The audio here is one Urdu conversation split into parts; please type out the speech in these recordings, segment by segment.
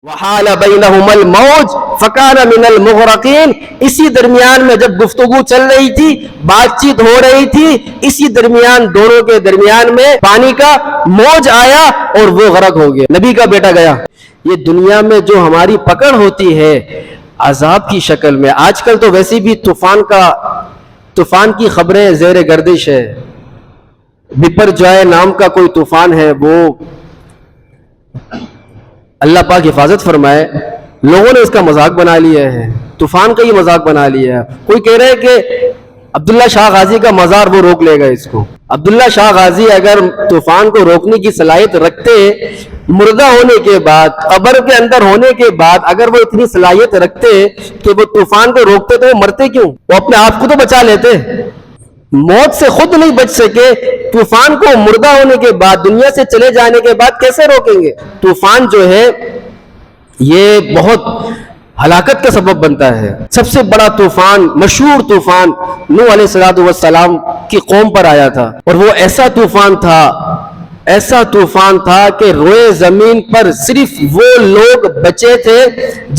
وحال بینہم الموج فکان من المغرقین. اسی درمیان میں جب گفتگو چل رہی تھی، بات چیت ہو رہی تھی، اسی درمیان دونوں کے درمیان میں پانی کا موج آیا اور وہ غرق ہو گیا. نبی کا بیٹا گیا. یہ دنیا میں جو ہماری پکڑ ہوتی ہے عذاب کی شکل میں، آج کل تو ویسے بھی طوفان کی خبریں زیر گردش ہے. بپر جائے نام کا کوئی طوفان ہے، وہ اللہ پاک حفاظت فرمائے، لوگوں نے اس کا مذاق بنا لیا ہے، طوفان کا یہ مذاق بنا لیا ہے. کوئی کہہ رہا ہے کہ عبداللہ شاہ غازی کا مزار وہ روک لے گا اس کو. عبداللہ شاہ غازی اگر طوفان کو روکنے کی صلاحیت رکھتے، مردہ ہونے کے بعد، قبر کے اندر ہونے کے بعد اگر وہ اتنی صلاحیت رکھتے کہ وہ طوفان کو روکتے تو وہ مرتے کیوں؟ وہ اپنے آپ کو تو بچا لیتے. موت سے خود نہیں بچ سکے، طوفان کو مردہ ہونے کے بعد، دنیا سے چلے جانے کے بعد کیسے روکیں گے؟ طوفان جو ہے یہ بہت ہلاکت کا سبب بنتا ہے. سب سے بڑا طوفان، مشہور طوفان نوح علیہ السلام کی قوم پر آیا تھا، اور وہ ایسا طوفان تھا کہ روئے زمین پر صرف وہ لوگ بچے تھے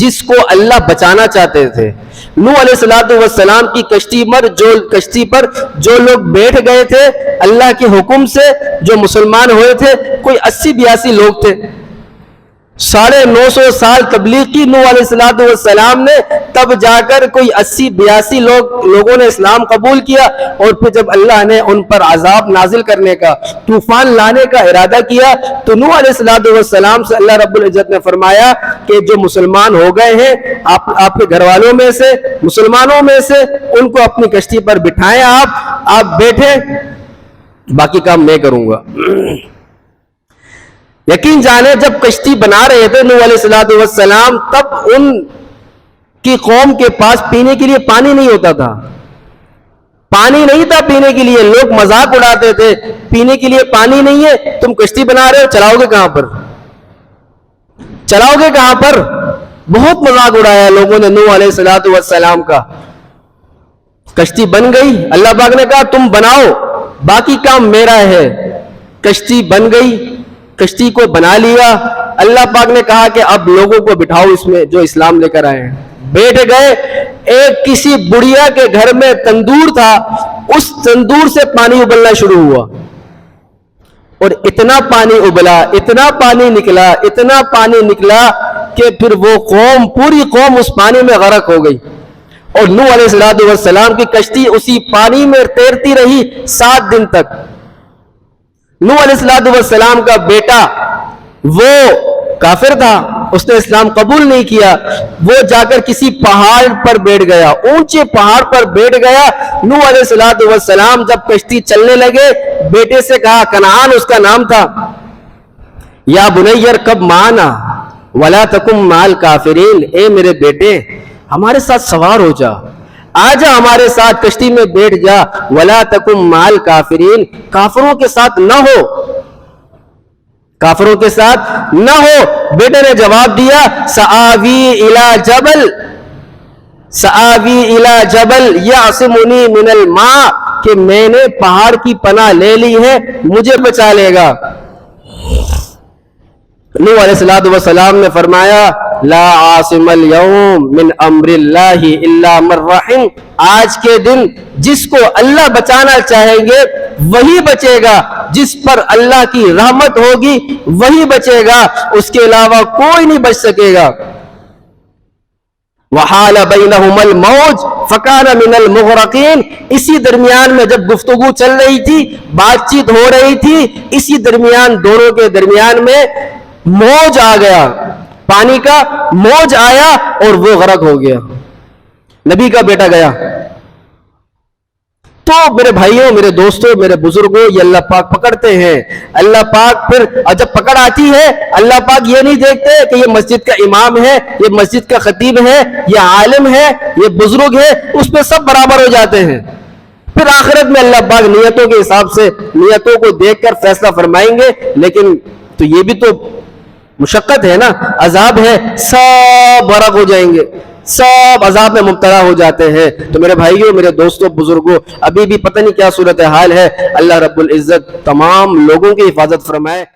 جس کو اللہ بچانا چاہتے تھے. نوح علیہ السلام کی کشتی پر جو لوگ بیٹھ گئے تھے اللہ کے حکم سے، جو مسلمان ہوئے تھے، کوئی 80-82 لوگ تھے. 950 سال تبلیغ کی نوح علیہ السلام نے، تب جا کر کوئی 80-82 لوگوں نے اسلام قبول کیا. اور پھر جب اللہ نے ان پر عذاب نازل کرنے کا، طوفان لانے کا ارادہ کیا، تو نوح علیہ السلام سے اللہ رب العزت نے فرمایا کہ جو مسلمان ہو گئے ہیں آپ کے گھر والوں میں سے، مسلمانوں میں سے، ان کو اپنی کشتی پر بٹھائیں، آپ بیٹھیں، باقی کام میں کروں گا. یقین جانے جب کشتی بنا رہے تھے نوح علیہ السلام، تب ان کی قوم کے پاس پینے کے لیے پانی نہیں ہوتا تھا. پانی نہیں تھا پینے کے لیے. لوگ مذاق اڑاتے تھے، پینے کے لیے پانی نہیں ہے، تم کشتی بنا رہے ہو، چلاؤ گے کہاں پر؟ بہت مذاق اڑایا لوگوں نے نوح علیہ السلام کا. کشتی بن گئی. اللہ پاک نے کہا تم بناؤ، باقی کام میرا ہے. کشتی بن گئی، کشتی کو بنا لیا. اللہ پاک نے کہا کہ اب لوگوں کو بٹھاؤ اس میں جو اسلام لے کر آئے ہیں. بیٹھ گئے. ایک کسی بڑھیا کے گھر میں تندور تھا، اس تندور سے پانی ابلنا شروع ہوا، اور اتنا پانی ابلا، اتنا پانی نکلا کہ پھر وہ پوری قوم اس پانی میں غرق ہو گئی. اور نوح علیہ السلام کی کشتی اسی پانی میں تیرتی رہی 7 دن تک. نوح علیہ السلام کا بیٹا وہ کافر تھا، اس نے اسلام قبول نہیں کیا. وہ جا کر کسی پہاڑ پر بیٹھ گیا، اونچے پہاڑ پر بیٹھ گیا. نوح علیہ السلام جب کشتی چلنے لگے، بیٹے سے کہا، کنعان اس کا نام تھا، یا بنی ارکب معنا ولا تکن مع الکافرین، اے میرے بیٹے ہمارے ساتھ سوار ہو جا، آجا ہمارے ساتھ کشتی میں بیٹھ جا. ولا تکن مع الکافرین، کافروں کے ساتھ نہ ہو. بیٹے نے جواب دیا، سآوی الی جبل یعصمنی من الماء، کہ میں نے پہاڑ کی پناہ لے لی ہے، مجھے بچا لے گا. نوح علیہ السلام نے فرمایا، لا عاصم اليوم من امر اللہ الا من رحم، آج کے دن جس کو اللہ بچانا چاہیں گے وہی بچے گا، جس پر اللہ کی رحمت ہوگی وہی بچے گا، اس کے علاوہ کوئی نہیں بچ سکے گا. وحال بینہم الموج فکان من المغرقین. اسی درمیان میں جب گفتگو چل رہی تھی، بات چیت ہو رہی تھی، اسی درمیان دونوں کے درمیان میں موج آ گیا، پانی کا موج آیا اور وہ غرق ہو گیا. نبی کا بیٹا گیا. تو میرے بھائیوں، میرے دوستوں، میرے بزرگوں، یہ اللہ پاک پکڑتے ہیں. اللہ پاک پھر جب پکڑ آتی ہے، اللہ پاک یہ نہیں دیکھتے کہ یہ مسجد کا امام ہے، یہ مسجد کا خطیب ہے، یہ عالم ہے، یہ بزرگ ہے، اس پہ سب برابر ہو جاتے ہیں. پھر آخرت میں اللہ پاک نیتوں کے حساب سے، نیتوں کو دیکھ کر فیصلہ فرمائیں گے. لیکن تو یہ بھی تو مشقت ہے نا، عذاب ہے، سب غرق ہو جائیں گے، سب عذاب میں مبتلا ہو جاتے ہیں. تو میرے بھائیوں، میرے دوستوں، بزرگوں، ابھی بھی پتہ نہیں کیا صورتحال ہے. اللہ رب العزت تمام لوگوں کی حفاظت فرمائے.